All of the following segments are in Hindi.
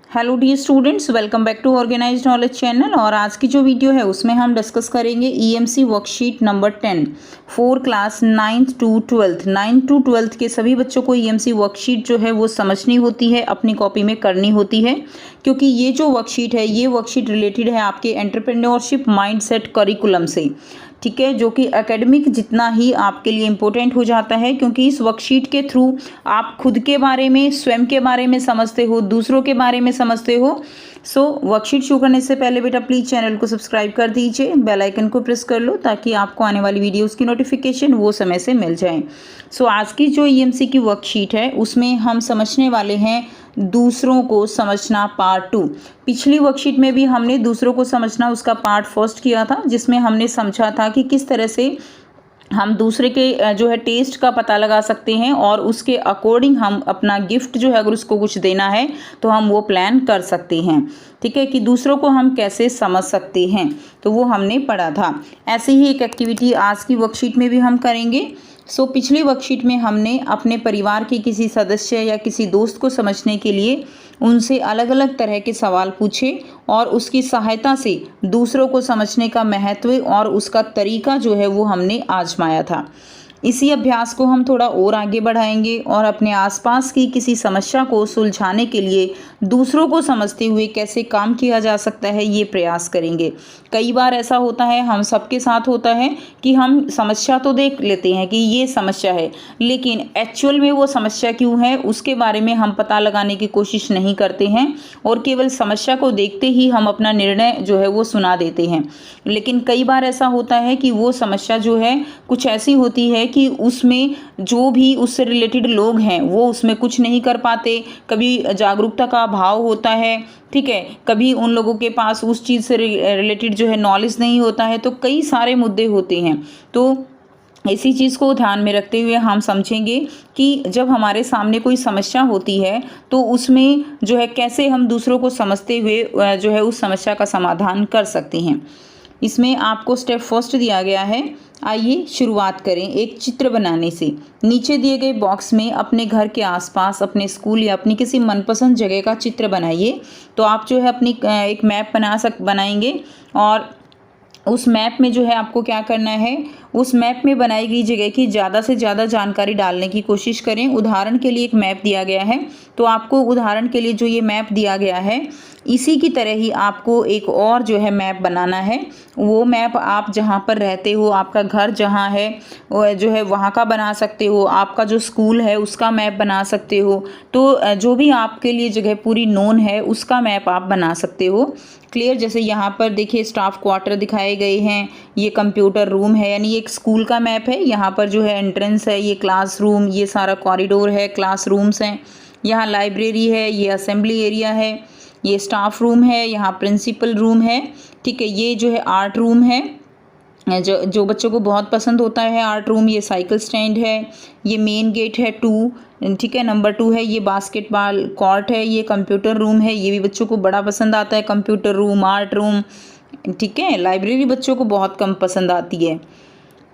Hello dear students, welcome back to organised knowledge channel. और आज की जो वीडियो है उसमें हम डिस्कस करेंगे EMC worksheet number 10 for class 9th to 12th। 9th to 12th के सभी बच्चों को ईएमसी वर्कशीट जो है वो समझनी होती है, अपनी कॉपी में करनी होती है, क्योंकि ये जो वर्कशीट है ये वर्कशीट रिलेटेड है आपके एंटरप्रेन्योरशिप माइंडसेट करिकुलम से, ठीक है, जो कि एकेडमिक जितना ही आपके लिए इम्पोर्टेंट हो जाता है, क्योंकि इस वर्कशीट के थ्रू आप खुद के बारे में, स्वयं के बारे में समझते हो, दूसरों के बारे में समझते हो। सो वर्कशीट शुरू करने से पहले बेटा प्लीज़ चैनल को सब्सक्राइब कर दीजिए, बेल आइकन को प्रेस कर लो ताकि आपको आने वाली वीडियोस की नोटिफिकेशन वो समय से मिल जाए। सो आज की जो ईएमसी की वर्कशीट है उसमें हम समझने वाले हैं दूसरों को समझना पार्ट 2। पिछली वर्कशीट में भी हमने दूसरों को समझना उसका पार्ट फर्स्ट किया था, जिसमें हमने समझा था कि किस तरह से हम दूसरे के जो है टेस्ट का पता लगा सकते हैं और उसके अकॉर्डिंग हम अपना गिफ्ट जो है अगर उसको कुछ देना है तो हम वो प्लान कर सकते हैं, ठीक है, कि दूसरों को हम कैसे समझ सकते हैं, तो वो हमने पढ़ा था। ऐसे ही एक एक्टिविटी आज की वर्कशीट में भी हम करेंगे। पिछली वर्कशीट में हमने अपने परिवार के किसी सदस्य या किसी दोस्त को समझने के लिए उनसे अलग अलग तरह के सवाल पूछे और उसकी सहायता से दूसरों को समझने का महत्व और उसका तरीका जो है वो हमने आजमाया था। इसी अभ्यास को हम थोड़ा और आगे बढ़ाएंगे और अपने आसपास की किसी समस्या को सुलझाने के लिए दूसरों को समझते हुए कैसे काम किया जा सकता है ये प्रयास करेंगे। कई बार ऐसा होता है, हम सबके साथ होता है कि हम समस्या तो देख लेते हैं कि ये समस्या है, लेकिन एक्चुअल में वो समस्या क्यों है उसके बारे में हम पता लगाने की कोशिश नहीं करते हैं और केवल समस्या को देखते ही हम अपना निर्णय जो है वो सुना देते हैं। लेकिन कई बार ऐसा होता है कि वो समस्या जो है कुछ ऐसी होती है कि उसमें जो भी उससे रिलेटेड लोग हैं वो उसमें कुछ नहीं कर पाते, कभी जागरूकता का अभाव होता है, ठीक है, कभी उन लोगों के पास उस चीज़ से रिलेटेड जो है नॉलेज नहीं होता है, तो कई सारे मुद्दे होते हैं। तो इसी चीज़ को ध्यान में रखते हुए हम समझेंगे कि जब हमारे सामने कोई समस्या होती है तो उसमें जो है कैसे हम दूसरों को समझते हुए जो है उस समस्या का समाधान कर सकते हैं। इसमें आपको स्टेप फर्स्ट दिया गया है। आइए शुरुआत करें एक चित्र बनाने से। नीचे दिए गए बॉक्स में अपने घर के आसपास, अपने स्कूल या अपनी किसी मनपसंद जगह का चित्र बनाइए। तो आप जो है अपनी एक मैप बनाएंगे और उस मैप में जो है आपको क्या करना है, उस मैप में बनाई गई जगह की ज़्यादा से ज़्यादा जानकारी डालने की कोशिश करें। उदाहरण के लिए एक मैप दिया गया है तो आपको उदाहरण के लिए जो ये मैप दिया गया है इसी की तरह ही आपको एक और जो है मैप बनाना है। वो मैप आप जहाँ पर रहते हो, आपका घर जहाँ है वो जो है वहाँ का बना सकते हो, आपका जो स्कूल है उसका मैप बना सकते हो। तो जो भी आपके लिए जगह पूरी नोन है उसका मैप आप बना सकते हो। क्लियर? जैसे यहाँ पर देखिए स्टाफ क्वार्टर दिखाए गए हैं, ये कंप्यूटर रूम है, यानी ये एक स्कूल का मैप है। यहाँ पर जो है एंट्रेंस है, ये क्लासरूम, ये सारा कॉरिडोर है, क्लासरूम्स हैं, यहाँ लाइब्रेरी है, ये असेंबली एरिया है, ये स्टाफ रूम है, यहाँ प्रिंसिपल रूम है, ठीक है, ये जो है आर्ट रूम है जो बच्चों को बहुत पसंद होता है आर्ट रूम, ये साइकिल स्टैंड है, ये मेन गेट है 2, ठीक है, नंबर 2 है, ये बास्केटबॉल कोर्ट है, ये कंप्यूटर रूम है, ये भी बच्चों को बड़ा पसंद आता है, कंप्यूटर रूम, आर्ट रूम, ठीक है। लाइब्रेरी बच्चों को बहुत कम पसंद आती है।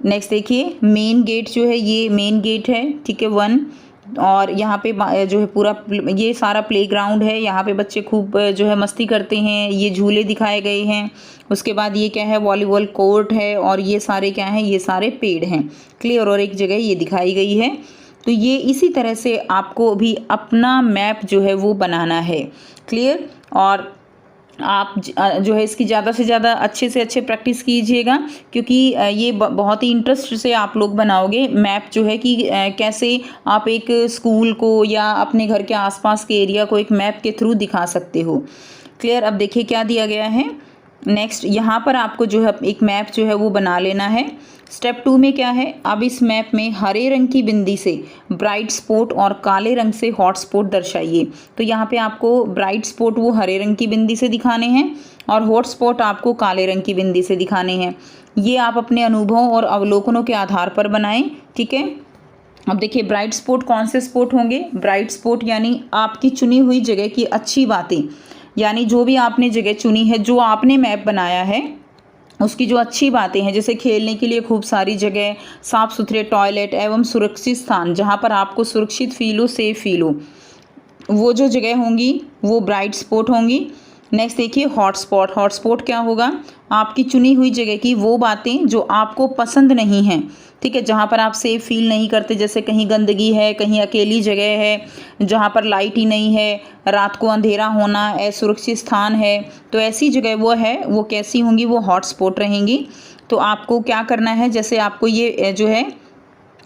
नेक्स्ट देखिए मेन गेट जो है, ये मेन गेट है, ठीक है, 1। और यहाँ पे जो है पूरा ये सारा प्लेग्राउंड है, यहाँ पे बच्चे खूब जो है मस्ती करते हैं, ये झूले दिखाए गए हैं। उसके बाद ये क्या है, वॉलीबॉल कोर्ट है, और ये सारे क्या हैं, ये सारे पेड़ हैं। क्लियर? और एक जगह ये दिखाई गई है। तो ये इसी तरह से आपको भी अपना मैप जो है वो बनाना है। क्लियर? और आप जो है इसकी ज़्यादा से ज़्यादा अच्छे से अच्छे प्रैक्टिस कीजिएगा, क्योंकि ये बहुत ही इंटरेस्ट से आप लोग बनाओगे मैप जो है कि कैसे आप एक स्कूल को या अपने घर के आसपास के एरिया को एक मैप के थ्रू दिखा सकते हो। क्लियर? अब देखिए क्या दिया गया है। नेक्स्ट यहाँ पर आपको जो है एक मैप जो है वो बना लेना है। स्टेप 2 में क्या है, अब इस मैप में हरे रंग की बिंदी से ब्राइट स्पॉट और काले रंग से हॉट स्पॉट दर्शाइए। तो यहाँ पे आपको ब्राइट स्पॉट वो हरे रंग की बिंदी से दिखाने हैं और हॉट स्पॉट आपको काले रंग की बिंदी से दिखाने हैं। ये आप अपने अनुभव और अवलोकनों के आधार पर बनाएं, ठीक है। अब देखिए ब्राइट स्पॉट कौन से स्पॉट होंगे। ब्राइट स्पॉट यानी आपकी चुनी हुई जगह की अच्छी बातें, यानी जो भी आपने जगह चुनी है, जो आपने मैप बनाया है उसकी जो अच्छी बातें हैं, जैसे खेलने के लिए खूब सारी जगह, साफ़ सुथरे टॉयलेट एवं सुरक्षित स्थान जहाँ पर आपको सुरक्षित फील हो, सेफ फील हो, वो जो जगह होंगी वो ब्राइट स्पॉट होंगी। नेक्स्ट देखिए हॉटस्पॉट। हॉटस्पॉट क्या होगा? आपकी चुनी हुई जगह की वो बातें जो आपको पसंद नहीं हैं, ठीक है, जहाँ पर आप सेफ फील नहीं करते, जैसे कहीं गंदगी है, कहीं अकेली जगह है, जहाँ पर लाइट ही नहीं है, रात को अंधेरा होना, असुरक्षित स्थान है, तो ऐसी जगह वो है, वो कैसी होंगी? वो हॉटस्पॉट रहेंगी। तो आपको क्या करना है, जैसे आपको ये जो है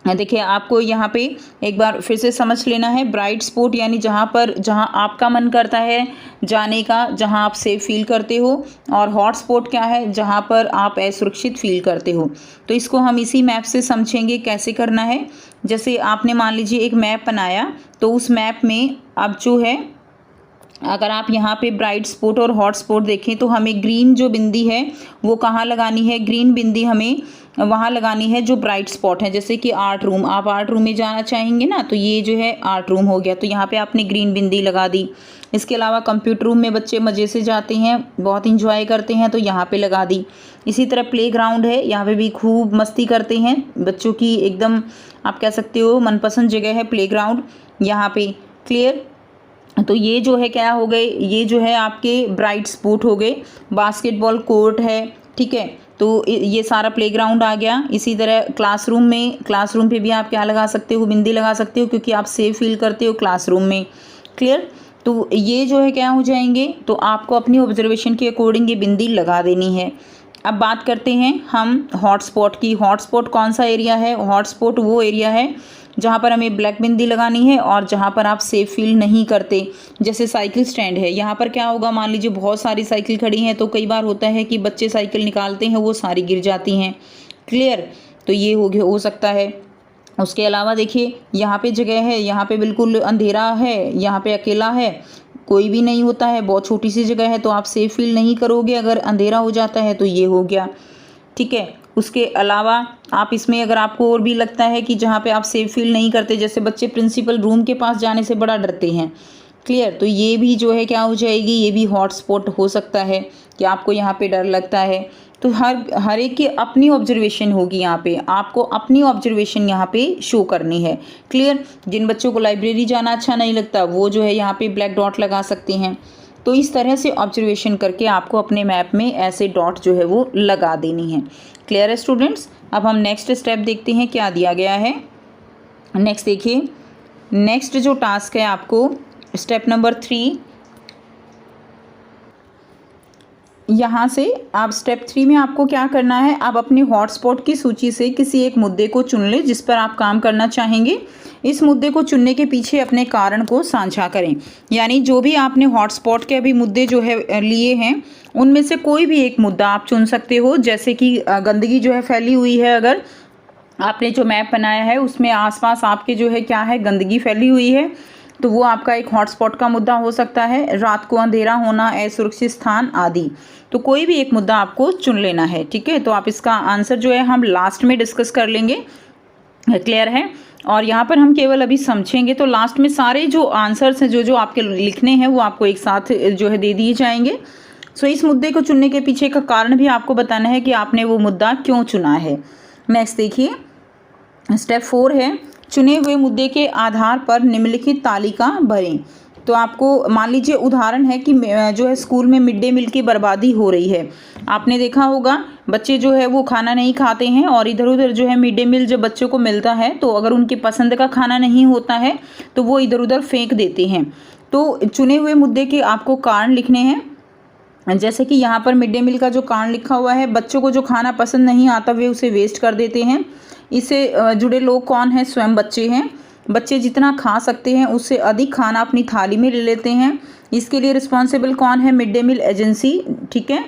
देखिए, आपको यहाँ पे एक बार फिर से समझ लेना है। ब्राइट स्पॉट यानी जहाँ आपका मन करता है जाने का, जहाँ आप सेफ फील करते हो, और हॉट स्पॉट क्या है? जहाँ पर आप असुरक्षित फील करते हो। तो इसको हम इसी मैप से समझेंगे कैसे करना है। जैसे आपने मान लीजिए एक मैप बनाया, तो उस मैप में अब जो है, अगर आप यहाँ पे ब्राइट स्पॉट और हॉट स्पॉट देखें तो हमें ग्रीन जो बिंदी है वो कहाँ लगानी है? ग्रीन बिंदी हमें वहाँ लगानी है जो ब्राइट स्पॉट है। जैसे कि आर्ट रूम, आप आर्ट रूम में जाना चाहेंगे ना, तो ये जो है आर्ट रूम हो गया, तो यहाँ पे आपने ग्रीन बिंदी लगा दी। इसके अलावा कंप्यूटर रूम में बच्चे मज़े से जाते हैं, बहुत इंजॉय करते हैं, तो यहाँ पे लगा दी। इसी तरह प्ले ग्राउंड है, यहाँ पे भी खूब मस्ती करते हैं बच्चों की, एकदम आप कह सकते हो मनपसंद जगह है प्ले ग्राउंड यहाँ पे। क्लियर? तो ये जो है क्या हो गए? ये जो है आपके ब्राइट स्पॉट हो गए। बास्केटबॉल कोर्ट है, ठीक है, तो ये सारा प्लेग्राउंड आ गया। इसी तरह क्लासरूम पे भी आप क्या लगा सकते हो? बिंदी लगा सकते हो, क्योंकि आप सेफ फील करते हो क्लासरूम में। क्लियर? तो ये जो है क्या हो जाएंगे? तो आपको अपनी ऑब्जर्वेशन के अकॉर्डिंग ये बिंदी लगा देनी है। अब बात करते हैं हम हॉटस्पॉट की। हॉटस्पॉट कौन सा एरिया है? हॉटस्पॉट वो एरिया है जहाँ पर हमें ब्लैक बिंदी लगानी है और जहाँ पर आप सेफ फील नहीं करते। जैसे साइकिल स्टैंड है, यहाँ पर क्या होगा? मान लीजिए बहुत सारी साइकिल खड़ी हैं, तो कई बार होता है कि बच्चे साइकिल निकालते हैं, वो सारी गिर जाती हैं। क्लियर? तो ये हो सकता है। उसके अलावा देखिए यहाँ पे जगह है, यहाँ पे बिल्कुल अंधेरा है, यहाँ पे अकेला है, कोई भी नहीं होता है, बहुत छोटी सी जगह है, तो आप सेफ फील नहीं करोगे अगर अंधेरा हो जाता है, तो ये हो गया। ठीक है, उसके अलावा आप इसमें अगर आपको और भी लगता है कि जहाँ पे आप सेफ फील नहीं करते, जैसे बच्चे प्रिंसिपल रूम के पास जाने से बड़ा डरते हैं। क्लियर? तो ये भी जो है क्या हो जाएगी? ये भी हॉटस्पॉट हो सकता है कि आपको यहाँ पे डर लगता है। तो हर एक की अपनी ऑब्जर्वेशन होगी, यहाँ पे आपको अपनी ऑब्जर्वेशन यहाँ पे शो करनी है। क्लियर? जिन बच्चों को लाइब्रेरी जाना अच्छा नहीं लगता, वो जो है यहाँ पे ब्लैक डॉट लगा सकते हैं। तो इस तरह से ऑब्जर्वेशन करके आपको अपने मैप में ऐसे डॉट जो है वो लगा देनी है। क्लियर है स्टूडेंट्स? अब हम नेक्स्ट स्टेप देखते हैं क्या दिया गया है। नेक्स्ट देखिए, नेक्स्ट जो टास्क है आपको स्टेप नंबर 3, यहाँ से आप स्टेप 3 में आपको क्या करना है? आप अपने हॉटस्पॉट की सूची से किसी एक मुद्दे को चुन लें जिस पर आप काम करना चाहेंगे। इस मुद्दे को चुनने के पीछे अपने कारण को साझा करें। यानी जो भी आपने हॉटस्पॉट के अभी मुद्दे जो है लिए हैं, उनमें से कोई भी एक मुद्दा आप चुन सकते हो। जैसे कि गंदगी जो है फैली हुई है, अगर आपने जो मैप बनाया है उसमें आसपास आपके जो है क्या है? गंदगी फैली हुई है, तो वो आपका एक हॉटस्पॉट का मुद्दा हो सकता है। रात को अंधेरा होना, असुरक्षित स्थान आदि, तो कोई भी एक मुद्दा आपको चुन लेना है। ठीक है, तो आप इसका आंसर जो है हम लास्ट में डिस्कस कर लेंगे। क्लियर है? और यहाँ पर हम केवल अभी समझेंगे, तो लास्ट में सारे जो आंसर्स हैं जो आपके लिखने हैं वो आपको एक साथ जो है दे दिए जाएंगे। सो इस मुद्दे को चुनने के पीछे का कारण भी आपको बताना है कि आपने वो मुद्दा क्यों चुना है। नेक्स्ट देखिए, स्टेप 4 है, चुने हुए मुद्दे के आधार पर निम्नलिखित तालिका भरें। तो आपको मान लीजिए उदाहरण है कि जो है स्कूल में मिड डे मील की बर्बादी हो रही है। आपने देखा होगा बच्चे जो है वो खाना नहीं खाते हैं, और इधर उधर जो है मिड डे मील जब बच्चों को मिलता है, तो अगर उनके पसंद का खाना नहीं होता है तो वो इधर उधर फेंक देते हैं। तो चुने हुए मुद्दे के आपको कारण लिखने हैं। जैसे कि यहाँ पर मिड डे मील का जो कारण लिखा हुआ है, बच्चों को जो खाना पसंद नहीं आता वे उसे वेस्ट कर देते हैं। इससे जुड़े लोग कौन हैं? स्वयं बच्चे हैं। बच्चे जितना खा सकते हैं उससे अधिक खाना अपनी थाली में ले लेते हैं। इसके लिए रिस्पॉन्सिबल कौन है? Mid day meal agency. ठीक है,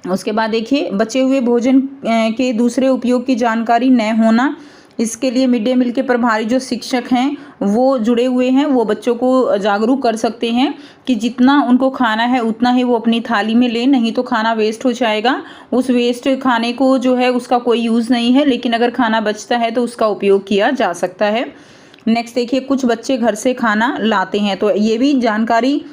उसके बाद देखिए, बचे हुए भोजन के दूसरे उपयोग की जानकारी न होना। इसके लिए मिड डे मील के प्रभारी जो शिक्षक हैं वो जुड़े हुए हैं, वो बच्चों को जागरूक कर सकते हैं कि जितना उनको खाना है उतना ही वो अपनी थाली में लें, नहीं तो खाना वेस्ट हो जाएगा। उस वेस्ट खाने को जो है उसका कोई यूज़ नहीं है, लेकिन अगर खाना बचता है तो उसका उपयोग किया जा सकता है। नेक्स्ट देखिए, कुछ बच्चे घर से खाना लाते हैं, तो ये भी जानकारी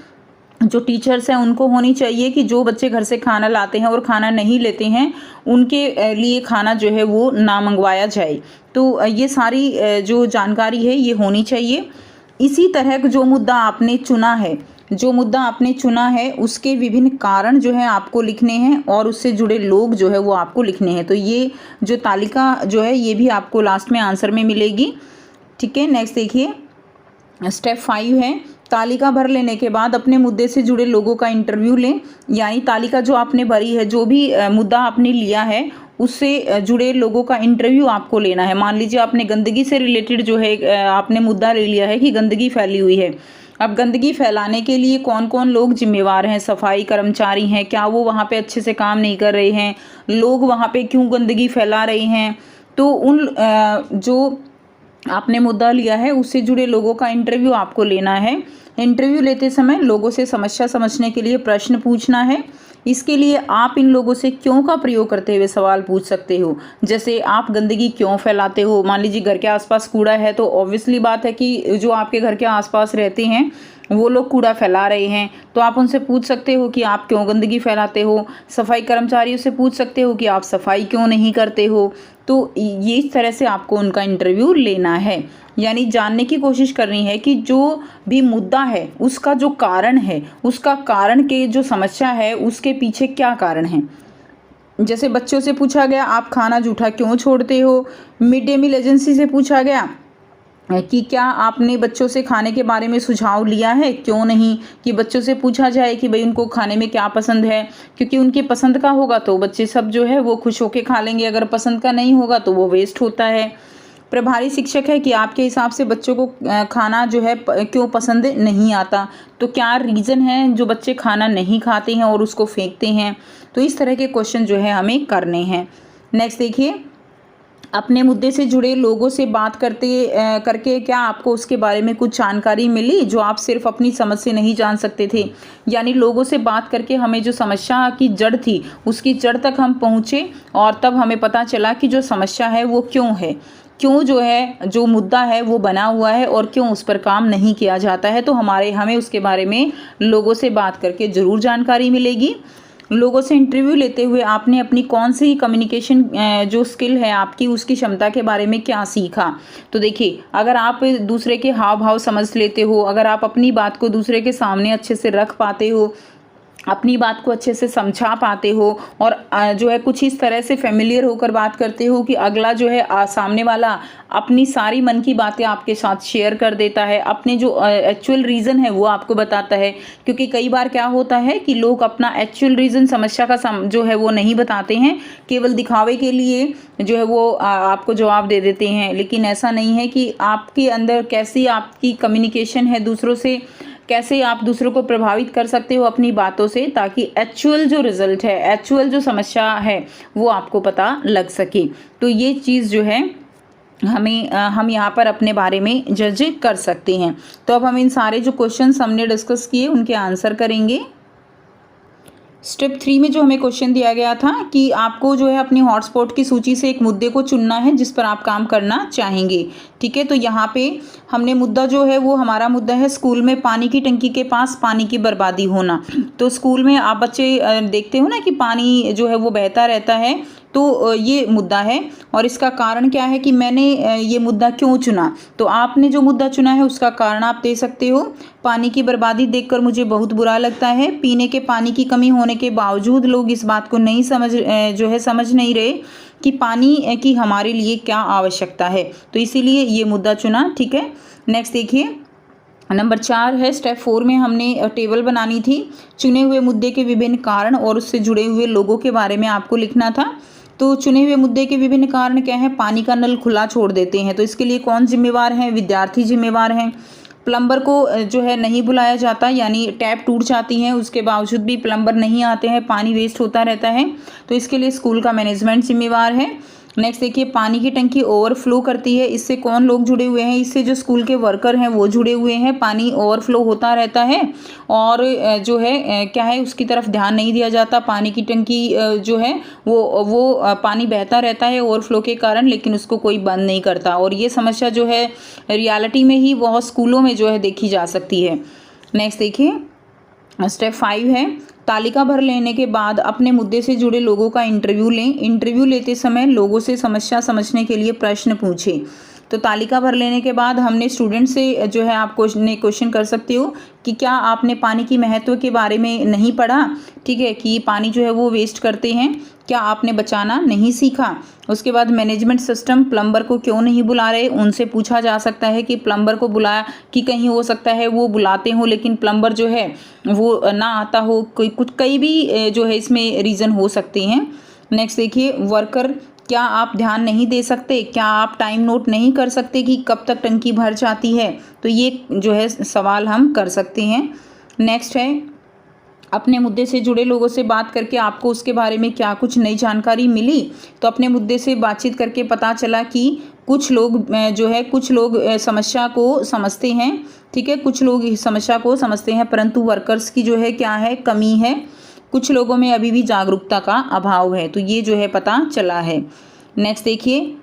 जो टीचर्स हैं उनको होनी चाहिए कि जो बच्चे घर से खाना लाते हैं और खाना नहीं लेते हैं उनके लिए खाना जो है वो ना मंगवाया जाए। तो ये सारी जो जानकारी है ये होनी चाहिए। इसी तरह जो मुद्दा आपने चुना है उसके विभिन्न कारण जो है आपको लिखने हैं और उससे जुड़े लोग जो है वो आपको लिखने हैं। तो ये जो तालिका जो है ये भी आपको लास्ट में आंसर में मिलेगी। ठीक है, नेक्स्ट देखिए स्टेप 5 है, तालिका भर लेने के बाद अपने मुद्दे से जुड़े लोगों का इंटरव्यू लें। यानी तालिका जो आपने भरी है, जो भी मुद्दा आपने लिया है उससे जुड़े लोगों का इंटरव्यू आपको लेना है। मान लीजिए आपने गंदगी से रिलेटेड जो है आपने मुद्दा ले लिया है कि गंदगी फैली हुई है। अब गंदगी फैलाने के लिए कौन कौन लोग जिम्मेवार हैं, सफाई कर्मचारी हैं, क्या वो वहाँ पे अच्छे से काम नहीं कर रहे हैं, लोग वहाँ पे क्यों गंदगी फैला रहे हैं। तो उन जो आपने मुद्दा लिया है उससे जुड़े लोगों का इंटरव्यू आपको लेना है। इंटरव्यू लेते समय लोगों से समस्या समझने के लिए प्रश्न पूछना है। इसके लिए आप इन लोगों से क्यों का प्रयोग करते हुए सवाल पूछ सकते हो। जैसे आप गंदगी क्यों फैलाते हो, मान लीजिए घर के आसपास कूड़ा है तो ऑब्वियसली बात है कि जो आपके घर के आसपास रहते हैं वो लोग कूड़ा फैला रहे हैं, तो आप उनसे पूछ सकते हो कि आप क्यों गंदगी फैलाते हो। सफाई कर्मचारियों से पूछ सकते हो कि आप सफाई क्यों नहीं करते हो। तो ये इस तरह से आपको उनका इंटरव्यू लेना है। यानी जानने की कोशिश करनी है कि जो भी मुद्दा है उसका जो कारण है, उसका कारण के जो समस्या है उसके पीछे क्या कारण है। जैसे बच्चों से पूछा गया आप खाना जूठा क्यों छोड़ते हो। मिड डे मील एजेंसी से पूछा गया कि क्या आपने बच्चों से खाने के बारे में सुझाव लिया है, क्यों नहीं। कि बच्चों से पूछा जाए कि भाई उनको खाने में क्या पसंद है, क्योंकि उनके पसंद का होगा तो बच्चे सब जो है वो खुश होकर खा लेंगे, अगर पसंद का नहीं होगा तो वो वेस्ट होता है। प्रभारी शिक्षक है कि आपके हिसाब से बच्चों को खाना जो है क्यों पसंद नहीं आता, तो क्या रीज़न है जो बच्चे खाना नहीं खाते हैं और उसको फेंकते हैं। तो इस तरह के क्वेश्चन जो है हमें करने हैं। नेक्स्ट देखिए, अपने मुद्दे से जुड़े लोगों से बात करके क्या आपको उसके बारे में कुछ जानकारी मिली जो आप सिर्फ अपनी समझ से नहीं जान सकते थे। यानी लोगों से बात करके हमें जो समस्या की जड़ थी उसकी जड़ तक हम पहुँचे और तब हमें पता चला कि जो समस्या है वो क्यों है, क्यों जो है जो मुद्दा है वो बना हुआ है और क्यों उस पर काम नहीं किया जाता है। तो हमें उसके बारे में लोगों से बात करके ज़रूर जानकारी मिलेगी। लोगों से इंटरव्यू लेते हुए आपने अपनी कौन सी कम्युनिकेशन जो स्किल है आपकी उसकी क्षमता के बारे में क्या सीखा। तो देखिए, अगर आप दूसरे के हाव भाव समझ लेते हो, अगर आप अपनी बात को दूसरे के सामने अच्छे से रख पाते हो, अपनी बात को अच्छे से समझा पाते हो और जो है कुछ इस तरह से फेमिलियर होकर बात करते हो कि अगला जो है सामने वाला अपनी सारी मन की बातें आपके साथ शेयर कर देता है, अपने जो एक्चुअल रीज़न है वो आपको बताता है। क्योंकि कई बार क्या होता है कि लोग अपना एक्चुअल रीज़न समस्या का जो है वो नहीं बताते हैं, केवल दिखावे के लिए जो है वो आपको जवाब दे देते हैं। लेकिन ऐसा नहीं है कि आपके अंदर कैसी आपकी कम्युनिकेशन है दूसरों से, कैसे आप दूसरों को प्रभावित कर सकते हो अपनी बातों से, ताकि एक्चुअल जो रिजल्ट है, एक्चुअल जो समस्या है वो आपको पता लग सके। तो ये चीज़ जो है हम यहाँ पर अपने बारे में जज कर सकते हैं। तो अब हम इन सारे जो क्वेश्चंस हमने डिस्कस किए उनके आंसर करेंगे। स्टेप 3 में जो हमें क्वेश्चन दिया गया था कि आपको जो है अपनी हॉटस्पॉट की सूची से एक मुद्दे को चुनना है जिस पर आप काम करना चाहेंगे। ठीक है, तो यहाँ पे हमने मुद्दा जो है वो हमारा मुद्दा है स्कूल में पानी की टंकी के पास पानी की बर्बादी होना। तो स्कूल में आप बच्चे देखते हो ना कि पानी जो है वो बहता रहता है, तो ये मुद्दा है। और इसका कारण क्या है कि मैंने ये मुद्दा क्यों चुना, तो आपने जो मुद्दा चुना है उसका कारण आप दे सकते हो। पानी की बर्बादी देखकर मुझे बहुत बुरा लगता है। पीने के पानी की कमी होने के बावजूद लोग इस बात को नहीं समझ नहीं रहे कि पानी की हमारे लिए क्या आवश्यकता है, तो इसीलिए ये मुद्दा चुना। ठीक है, नेक्स्ट देखिए, नंबर 4 है स्टेप 4 में हमने टेबल बनानी थी। चुने हुए मुद्दे के विभिन्न कारण और उससे जुड़े हुए लोगों के बारे में आपको लिखना था। तो चुने हुए मुद्दे के विभिन्न कारण क्या है, पानी का नल खुला छोड़ देते हैं, तो इसके लिए कौन जिम्मेवार है, विद्यार्थी जिम्मेवार हैं। प्लम्बर को जो है नहीं बुलाया जाता, यानी टैप टूट जाती है उसके बावजूद भी प्लम्बर नहीं आते हैं, पानी वेस्ट होता रहता है, तो इसके लिए स्कूल का मैनेजमेंट जिम्मेवार है। नेक्स्ट देखिए, पानी की टंकी ओवरफ्लो करती है, इससे कौन लोग जुड़े हुए हैं, इससे जो स्कूल के वर्कर हैं वो जुड़े हुए हैं। पानी ओवरफ्लो होता रहता है और जो है क्या है उसकी तरफ ध्यान नहीं दिया जाता। पानी की टंकी जो है वो पानी बहता रहता है ओवरफ्लो के कारण, लेकिन उसको कोई बंद नहीं करता। और ये समस्या जो है रियलिटी में ही बहुत स्कूलों में जो है देखी जा सकती है। नेक्स्ट देखिए, स्टेप 5 है तालिका भर लेने के बाद अपने मुद्दे से जुड़े लोगों का इंटरव्यू लें। इंटरव्यू लेते समय लोगों से समस्या समझने के लिए प्रश्न पूछें। तो तालिका भर लेने के बाद हमने स्टूडेंट से जो है आप क्वेश्चन कर सकते हो कि क्या आपने पानी की महत्व के बारे में नहीं पढ़ा, ठीक है, कि पानी जो है वो वेस्ट करते हैं, क्या आपने बचाना नहीं सीखा। उसके बाद मैनेजमेंट सिस्टम प्लम्बर को क्यों नहीं बुला रहे, उनसे पूछा जा सकता है कि प्लम्बर को बुलाया कि कहीं हो सकता है वो बुलाते हो लेकिन प्लम्बर जो है वो ना आता हो, कई भी जो है इसमें रीज़न हो सकते हैं। नेक्स्ट देखिए, वर्कर क्या आप ध्यान नहीं दे सकते, क्या आप टाइम नोट नहीं कर सकते कि कब तक टंकी भर जाती है, तो ये जो है सवाल हम कर सकते हैं। नेक्स्ट है, अपने मुद्दे से जुड़े लोगों से बात करके आपको उसके बारे में क्या कुछ नई जानकारी मिली, तो अपने मुद्दे से बातचीत करके पता चला कि कुछ लोग समस्या को समझते हैं, ठीक है, कुछ लोग इस समस्या को समझते हैं परंतु वर्कर्स की जो है क्या है, कमी है, कुछ लोगों में अभी भी जागरूकता का अभाव है, तो ये जो है पता चला है। नेक्स्ट देखिए,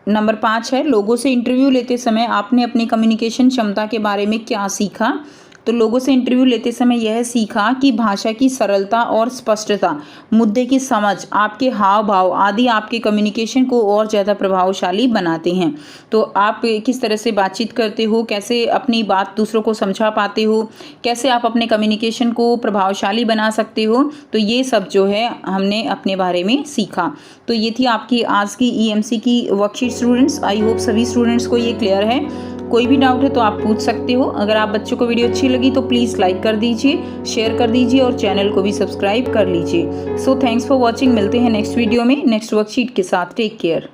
नंबर 5 है, लोगों से इंटरव्यू लेते समय आपने अपनी कम्युनिकेशन क्षमता के बारे में क्या सीखा। तो लोगों से इंटरव्यू लेते समय यह सीखा कि भाषा की सरलता और स्पष्टता, मुद्दे की समझ, आपके हाव भाव आदि आपके कम्युनिकेशन को और ज़्यादा प्रभावशाली बनाते हैं। तो आप किस तरह से बातचीत करते हो, कैसे अपनी बात दूसरों को समझा पाते हो, कैसे आप अपने कम्युनिकेशन को प्रभावशाली बना सकते हो, तो ये सब जो है हमने अपने बारे में सीखा। तो ये थी आपकी आज की EMC की वर्कशीट स्टूडेंट्स। आई होप सभी स्टूडेंट्स को ये क्लियर है। कोई भी डाउट है तो आप पूछ सकते हो। अगर आप बच्चों को वीडियो अच्छी लगी तो प्लीज़ लाइक कर दीजिए, शेयर कर दीजिए और चैनल को भी सब्सक्राइब कर लीजिए। So thanks for watching. मिलते हैं नेक्स्ट वीडियो में नेक्स्ट वर्कशीट के साथ। Take care.